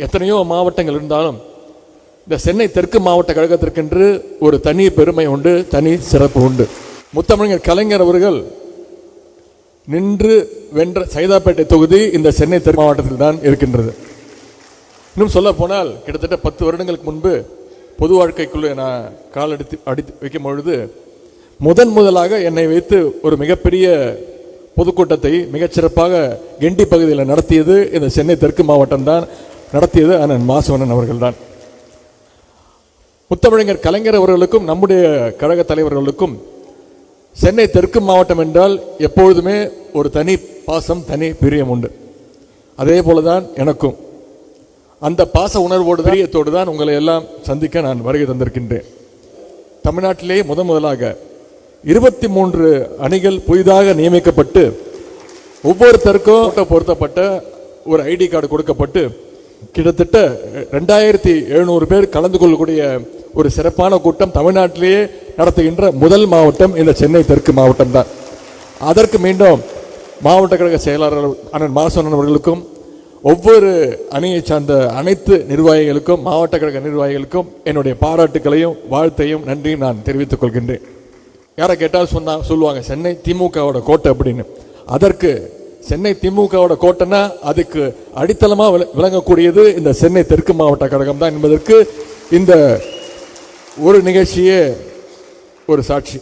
எத்தனையோ மாவட்டங்கள் இருந்தாலும் இந்த சென்னை தெற்கு மாவட்ட கழகத்திற்கென்று ஒரு தனி பெருமை உண்டு, தனி சிறப்பு உண்டு. முத்தமிழர் கலைஞர் அவர்கள் நின்று வென்ற சைதாப்பேட்டை தொகுதி இந்த சென்னை தெற்கு மாவட்டத்தில் தான் இருக்கின்றது. இன்னும் சொல்ல போனால் கிட்டத்தட்ட 10 வருடங்களுக்கு முன்பு பொது வாழ்க்கைக்குள்ளே நான் கால் அடித்து வைக்கும் பொழுது முதலாக என்னை வைத்து ஒரு மிகப்பெரிய பொதுக்கூட்டத்தை மிகச்சிறப்பாக கெண்டி பகுதியில் நடத்தியது இந்த சென்னை தெற்கு மாவட்டம் தான் நடத்தியது. அண்ணன் மாசவண்ணன் அவர்கள் தான். முத்தமிழர் கலைஞர் அவர்களுக்கும் நம்முடைய கழக தலைவர்களுக்கும் சென்னை தெற்கு மாவட்டம் என்றால் எப்பொழுதுமே ஒரு தனி பாசம், தனி பிரியம் உண்டு. அதே போலதான் எனக்கும் அந்த பாச உணர்வோடு பிரியத்தோடு தான் உங்களை எல்லாம் சந்திக்க நான் வருகை தந்திருக்கின்றேன். தமிழ்நாட்டிலேயே முதலாக 23 அணிகள் புதிதாக நியமிக்கப்பட்டு ஒவ்வொருத்தருக்கும் பொருத்தப்பட்ட ஒரு ஐடி கார்டு கொடுக்கப்பட்டு கிட்டத்தட்ட 2700 பேர் கலந்து கொள்ளக்கூடிய ஒரு சிறப்பான கூட்டம் தமிழ்நாட்டிலேயே நடத்துகின்ற முதல் மாவட்டம் இந்த சென்னை தெற்கு மாவட்டம் தான். அதற்கு மீண்டும் மாவட்ட கழக செயலாளர் அண்ணன் மாசவண்ணன் அவர்களுக்கும் ஒவ்வொரு அணியை சார்ந்த அனைத்து நிர்வாகிகளுக்கும் மாவட்ட கழக நிர்வாகிகளுக்கும் என்னுடைய பாராட்டுகளையும் வாழ்த்தையும் நன்றியும் நான் தெரிவித்துக் கொள்கின்றேன். யாரை கேட்டால் சொல்லுவாங்க சென்னை திமுகவோட கோட்டை அப்படின்னு. அதற்கு சென்னை திமுகவோட கோட்டைனா அதுக்கு அடித்தளமா விளங்கக்கூடியது இந்த சென்னை தெற்கு மாவட்ட கழகம் தான் என்பதற்கு இந்த ஒரு நிகழ்ச்சியே ஒரு சாட்சி.